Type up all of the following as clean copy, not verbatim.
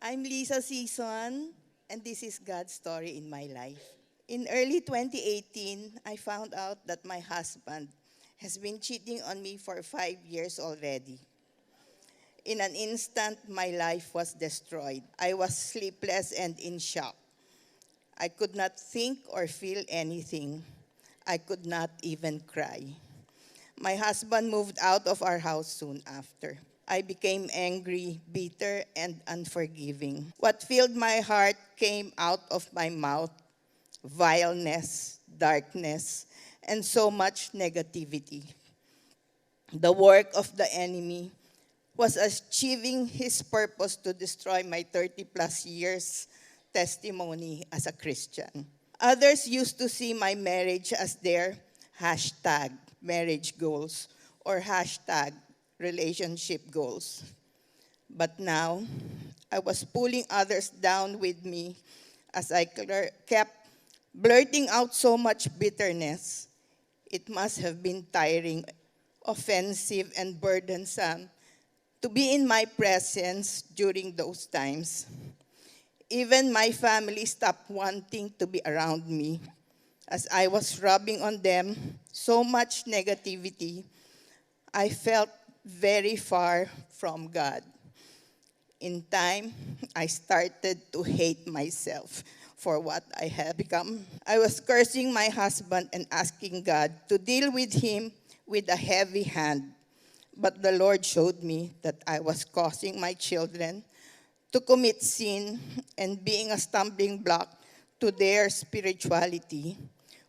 I'm Lisa Season, and this is God's story in my life. In early 2018, I found out that my husband has been cheating on me for 5 years already. In an instant, my life was destroyed. I was sleepless and in shock. I could not think or feel anything. I could not even cry. My husband moved out of our house soon after. I became angry, bitter, and unforgiving. What filled my heart came out of my mouth: vileness, darkness, and so much negativity. The work of the enemy was achieving his purpose to destroy my 30 plus years testimony as a Christian. Others used to see my marriage as their hashtag marriage goals or hashtag relationship goals. But now, I was pulling others down with me as I kept blurting out so much bitterness. It must have been tiring, offensive, and burdensome to be in my presence during those times. Even my family stopped wanting to be around me as I was rubbing on them so much negativity. I felt very far from God. In time, I started to hate myself for what I had become. I was cursing my husband and asking God to deal with him with a heavy hand. But the Lord showed me that I was causing my children to commit sin and being a stumbling block to their spirituality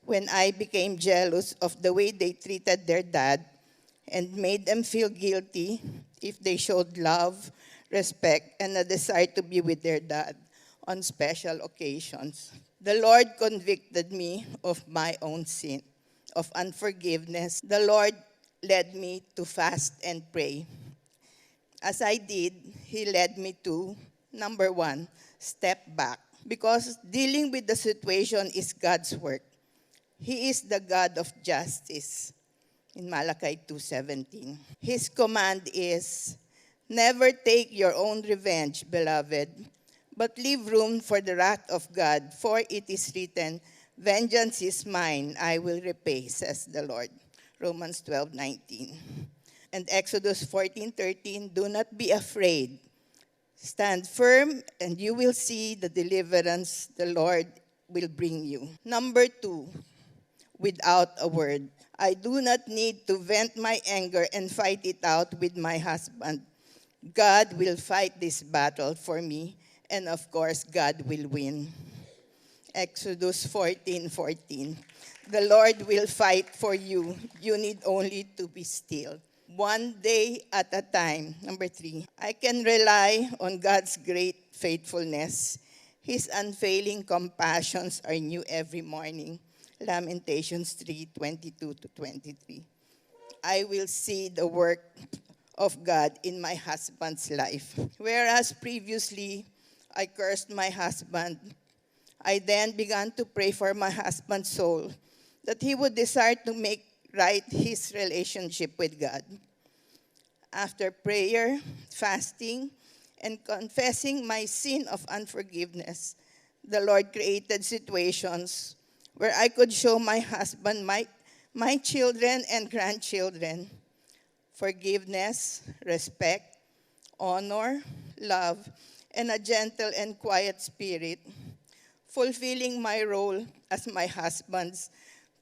when I became jealous of the way they treated their dad and made them feel guilty if they showed love, respect, and a desire to be with their dad on special occasions. The Lord convicted me of my own sin, of unforgiveness. The Lord led me to fast and pray. As I did, He led me to, number one, step back. Because dealing with the situation is God's work. He is the God of justice in Malachi 2:17. His command is, never take your own revenge, beloved, but leave room for the wrath of God, for it is written, vengeance is mine, I will repay, says the Lord. Romans 12:19. And Exodus 14:13, do not be afraid. Stand firm, and you will see the deliverance the Lord will bring you. Number two, without a word. I do not need to vent my anger and fight it out with my husband. God will fight this battle for me, and of course, God will win. Exodus 14:14. The Lord will fight for you. You need only to be still. One day at a time. Number three, I can rely on God's great faithfulness. His unfailing compassions are new every morning. Lamentations 3:22-23. I will see the work of God in my husband's life. Whereas previously, I cursed my husband, I then began to pray for my husband's soul that he would desire to make right his relationship with God. After prayer, fasting, and confessing my sin of unforgiveness, the Lord created situations where I could show my husband, my children and grandchildren forgiveness, respect, honor, love, and a gentle and quiet spirit, fulfilling my role as my husband's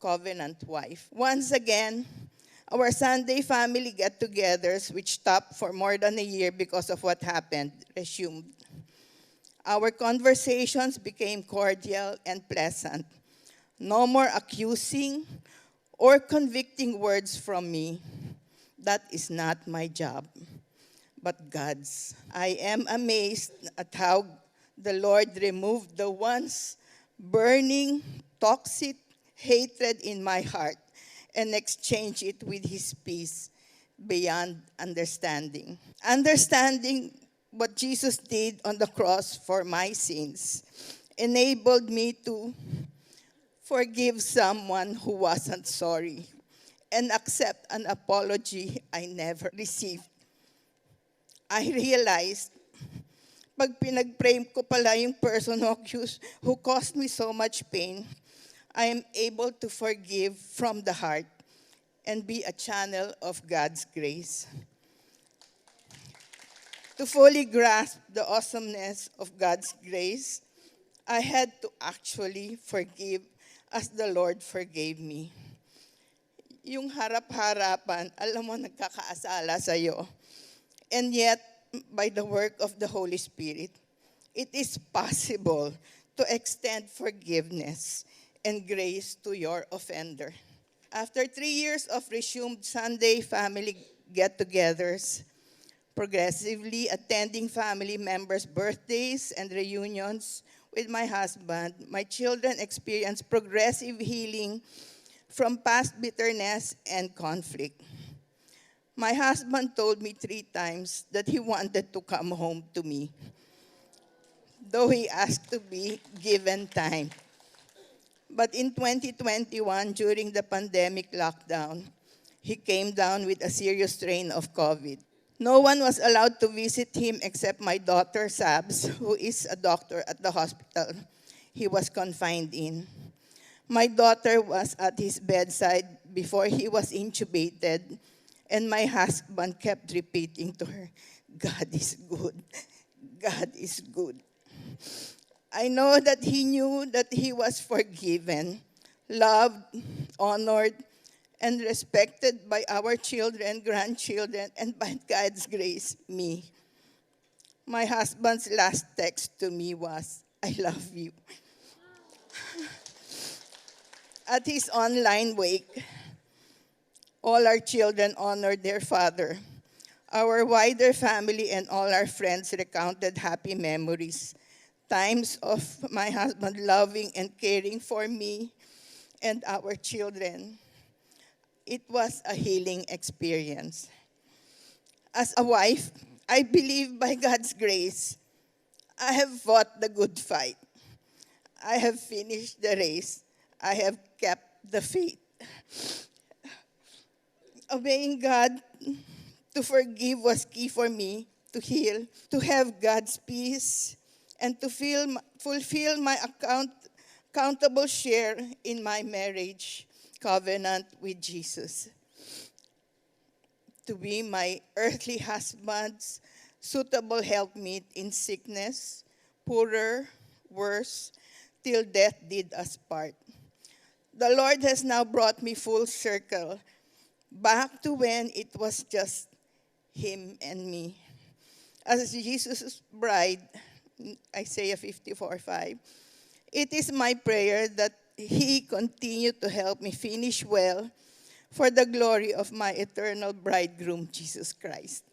covenant wife. Once again, our Sunday family get-togethers, which stopped for more than a year because of what happened, resumed. Our conversations became cordial and pleasant. No more accusing or convicting words from me. That is not my job, but God's. I am amazed at how the Lord removed the once burning, toxic hatred in my heart and exchanged it with His peace beyond understanding. Understanding what Jesus did on the cross for my sins enabled me to forgive someone who wasn't sorry and accept an apology I never received. I realized pag pinag-pray ko pala yung person who caused me so much pain, I am able to forgive from the heart and be a channel of God's grace. To fully grasp the awesomeness of God's grace, I had to actually forgive as the Lord forgave me. Yung harap-harapan, alam mo, nagkakaasala sa'yo. And yet, by the work of the Holy Spirit, it is possible to extend forgiveness and grace to your offender. After 3 years of resumed Sunday family get-togethers, progressively attending family members' birthdays and reunions with my husband, my children experienced progressive healing from past bitterness and conflict. My husband told me 3 times that he wanted to come home to me, though he asked to be given time. But in 2021, during the pandemic lockdown, he came down with a serious strain of COVID. No one was allowed to visit him except my daughter, Sabs, who is a doctor at the hospital he was confined in. My daughter was at his bedside before he was intubated, and my husband kept repeating to her, God is good. God is good. I know that he knew that he was forgiven, loved, honored, and respected by our children, grandchildren, and by God's grace, me. My husband's last text to me was, I love you. At his online wake, all our children honored their father. Our wider family and all our friends recounted happy memories, times of my husband loving and caring for me and our children. It was a healing experience. As a wife, I believe by God's grace, I have fought the good fight. I have finished the race. I have kept the faith. Obeying God to forgive was key for me to heal, to have God's peace, and to fulfill my accountable share in my marriage covenant with Jesus. To be my earthly husband's suitable helpmeet in sickness, poorer, worse, till death did us part. The Lord has now brought me full circle, back to when it was just him and me. As Jesus' bride, Isaiah 54:5, it is my prayer that he continue to help me finish well for the glory of my eternal bridegroom, Jesus Christ.